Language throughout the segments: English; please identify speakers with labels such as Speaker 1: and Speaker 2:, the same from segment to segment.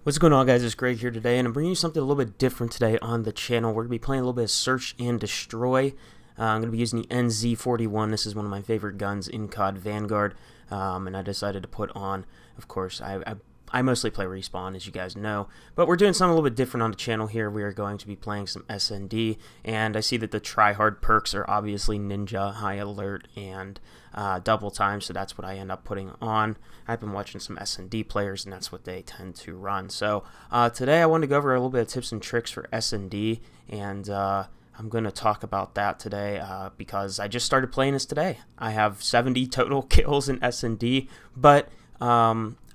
Speaker 1: What's going on, guys? It's Greg here today, and I'm bringing you something a little bit different today on the channel. We're going to be playing a little bit of Search and Destroy. I'm going to be using the NZ41. This is one of my favorite guns in COD Vanguard, and I decided to put on, of course, I mostly play Respawn, as you guys know, but we're doing something a little bit different on the channel here. We are going to be playing some Snd, and I see that the try-hard perks are obviously Ninja, High Alert, and Double Time, so that's what I end up putting on. I've been watching some Snd players, and that's what they tend to run. So today I wanted to go over a little bit of tips and tricks for Snd, and I'm going to talk about that today because I just started playing this today. I have 70 total kills in Snd, but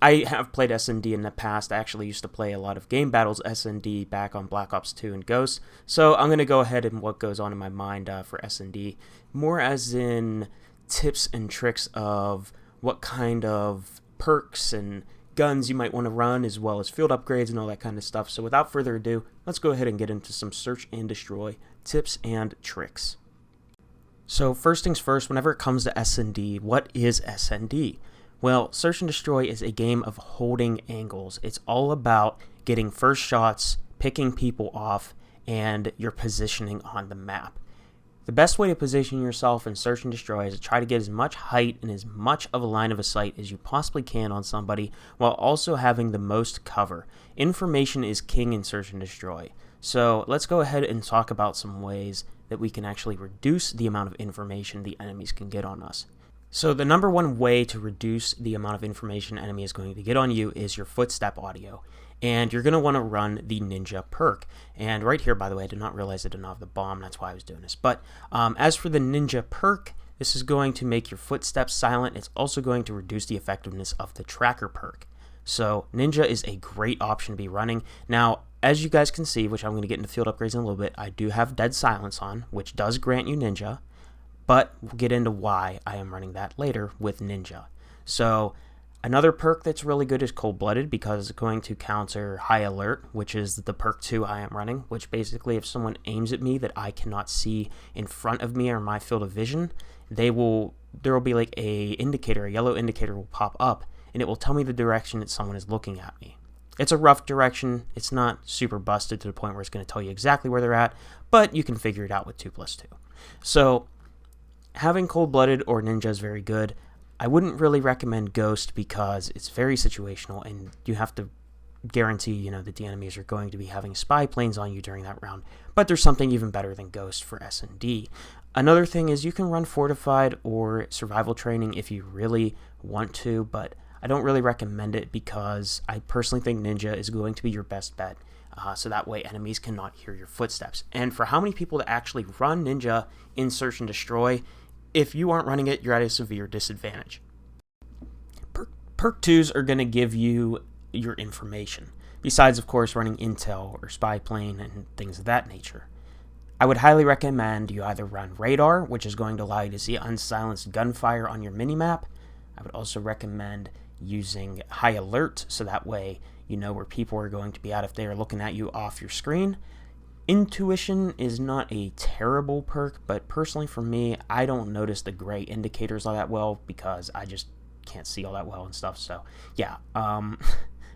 Speaker 1: I have played Snd in the past. I actually used to play a lot of game battles Snd back on Black Ops 2 and Ghost. So I'm going to go ahead and what goes on in my mind for Snd, more as in tips and tricks of what kind of perks and guns you might want to run, as well as field upgrades and all that kind of stuff. So without further ado, let's go ahead and get into some Search and Destroy tips and tricks. So first things first, whenever it comes to Snd, what is Snd? Well, Search and Destroy is a game of holding angles. It's all about getting first shots, picking people off, and your positioning on the map. The best way to position yourself in Search and Destroy is to try to get as much height and as much of a line of sight as you possibly can on somebody, while also having the most cover. Information is king in Search and Destroy. So let's go ahead and talk about some ways that we can actually reduce the amount of information the enemies can get on us. So the number one way to reduce the amount of information an enemy is going to get on you is your footstep audio. And you're going to want to run the Ninja perk. And right here, by the way, I did not realize I did not have the bomb. That's why I was doing this. But as for the Ninja perk, this is going to make your footsteps silent. It's also going to reduce the effectiveness of the tracker perk. So Ninja is a great option to be running. Now, as you guys can see, which I'm going to get into field upgrades in a little bit, I do have Dead Silence on, which does grant you Ninja. But we'll get into why I am running that later with Ninja. So another perk that's really good is Cold-Blooded, because it's going to counter High Alert, which is the perk 2 I am running, which basically if someone aims at me that I cannot see in front of me or my field of vision, there will be like a yellow indicator will pop up, and it will tell me the direction that someone is looking at me. It's a rough direction. It's not super busted to the point where it's going to tell you exactly where they're at, but you can figure it out with 2+2. So having Cold-Blooded or Ninja is very good. I wouldn't really recommend Ghost because it's very situational, and you have to guarantee, that the enemies are going to be having spy planes on you during that round. But there's something even better than Ghost for Snd. Another thing is you can run Fortified or Survival Training if you really want to, but I don't really recommend it because I personally think Ninja is going to be your best bet. So that way enemies cannot hear your footsteps. And for how many people that actually run Ninja in Search and Destroy, if you aren't running it, you're at a severe disadvantage. Perk 2s are going to give you your information, besides, of course, running intel or spy plane and things of that nature. I would highly recommend you either run Radar, which is going to allow you to see unsilenced gunfire on your minimap. I would also recommend using High Alert, so that way you know where people are going to be at if they are looking at you off your screen. Intuition is not a terrible perk, but personally for me, I don't notice the gray indicators all that well because I just can't see all that well and stuff. So yeah,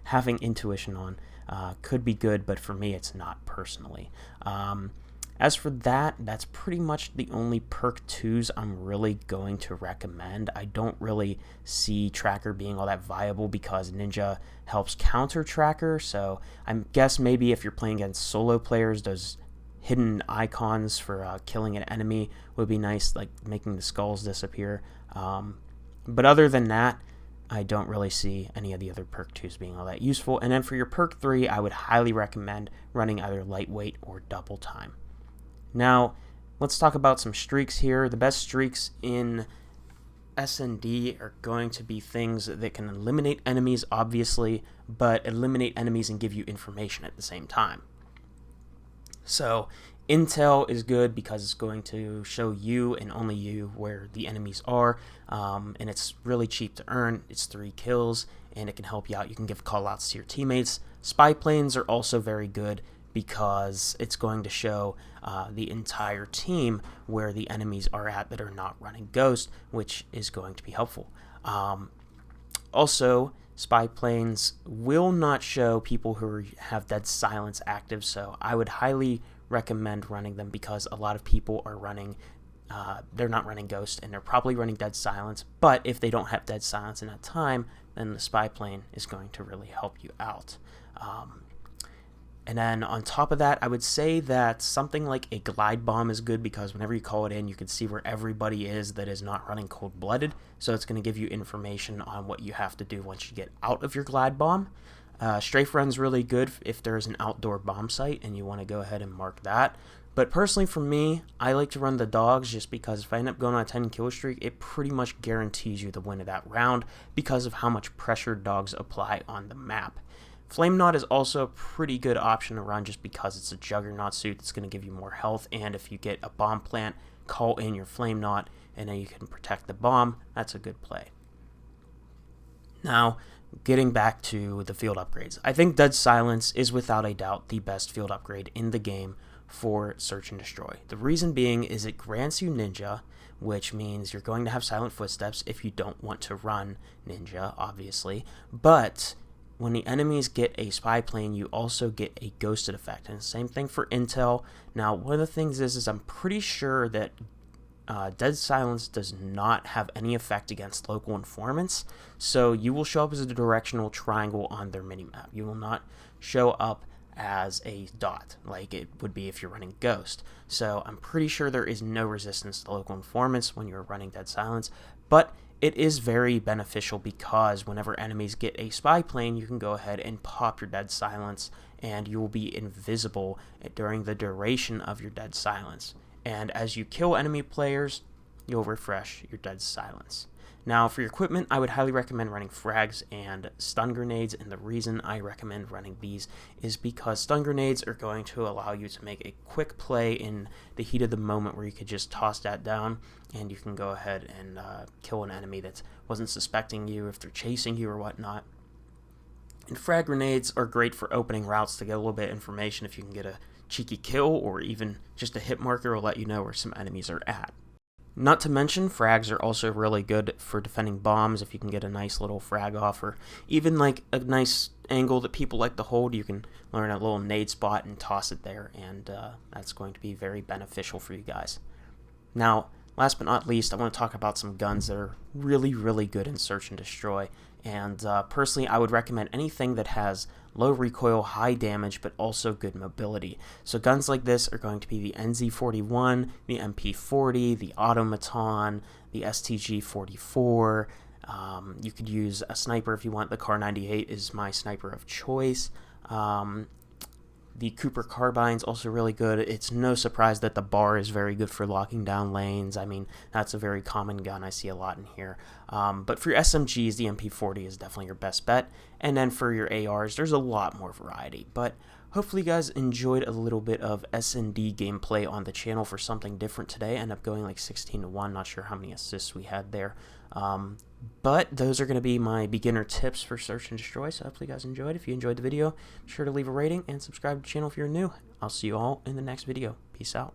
Speaker 1: having Intuition on could be good, but for me it's not personally. As for that, that's pretty much the only perk 2s I'm really going to recommend. I don't really see Tracker being all that viable because Ninja helps counter Tracker, so I guess maybe if you're playing against solo players, those hidden icons for killing an enemy would be nice, like making the skulls disappear. But other than that, I don't really see any of the other perk 2s being all that useful. And then for your perk 3, I would highly recommend running either Lightweight or Double Time. Now, let's talk about some streaks here. The best streaks in Snd are going to be things that can eliminate enemies, obviously, but eliminate enemies and give you information at the same time. So, Intel is good because it's going to show you and only you where the enemies are, and it's really cheap to earn. It's 3 kills, and it can help you out. You can give call-outs to your teammates. Spy planes are also very good because it's going to show the entire team where the enemies are at that are not running Ghost, which is going to be helpful. Also, spy planes will not show people who have dead silence active, so I would highly recommend running them because a lot of people are running, they're not running Ghost and they're probably running dead silence, but if they don't have dead silence in that time, then the spy plane is going to really help you out. And then on top of that, I would say that something like a glide bomb is good because whenever you call it in, you can see where everybody is that is not running cold-blooded. So it's going to give you information on what you have to do once you get out of your glide bomb. Strafe run's really good if there's an outdoor bomb site and you want to go ahead and mark that. But personally for me, I like to run the dogs just because if I end up going on a 10 kill streak, it pretty much guarantees you the win of that round because of how much pressure dogs apply on the map. Flame Knot is also a pretty good option to run just because it's a Juggernaut suit that's going to give you more health, and if you get a bomb plant, call in your Flame Knot, and then you can protect the bomb. That's a good play. Now, getting back to the field upgrades. I think Dead Silence is without a doubt the best field upgrade in the game for Search and Destroy. The reason being is it grants you Ninja, which means you're going to have Silent Footsteps if you don't want to run Ninja, obviously, but when the enemies get a spy plane, you also get a ghosted effect, and same thing for intel. Now, one of the things is I'm pretty sure that Dead Silence does not have any effect against local informants, so you will show up as a directional triangle on their minimap. You will not show up as a dot like it would be if you're running Ghost. So I'm pretty sure there is no resistance to local informants when you're running Dead Silence, but it is very beneficial because whenever enemies get a spy plane, you can go ahead and pop your Dead Silence and you will be invisible during the duration of your Dead Silence. And as you kill enemy players, you'll refresh your Dead Silence. Now, for your equipment, I would highly recommend running frags and stun grenades, and the reason I recommend running these is because stun grenades are going to allow you to make a quick play in the heat of the moment where you could just toss that down, and you can go ahead and kill an enemy that wasn't suspecting you if they're chasing you or whatnot. And frag grenades are great for opening routes to get a little bit of information if you can get a cheeky kill, or even just a hit marker will let you know where some enemies are at. Not to mention, frags are also really good for defending bombs. If you can get a nice little frag off, or even like a nice angle that people like to hold, you can learn a little nade spot and toss it there, and that's going to be very beneficial for you guys. Now, last but not least, I want to talk about some guns that are really, really good in Search and Destroy. And personally, I would recommend anything that has low recoil, high damage, but also good mobility. So guns like this are going to be the NZ41, the MP40, the Automaton, the STG44. You could use a sniper if you want. The Kar 98 is my sniper of choice. The Cooper Carbine's also really good. It's no surprise that the bar is very good for locking down lanes. I mean, that's a very common gun. I see a lot in here. But for your SMGs, the MP40 is definitely your best bet. And then for your ARs, there's a lot more variety. But hopefully you guys enjoyed a little bit of Snd gameplay on the channel for something different today. I ended up going like 16-1. Not sure how many assists we had there. But those are going to be my beginner tips for Search and Destroy, so hopefully you guys enjoyed. If you enjoyed the video, be sure to leave a rating and subscribe to the channel if you're new. I'll see you all in the next video. Peace out.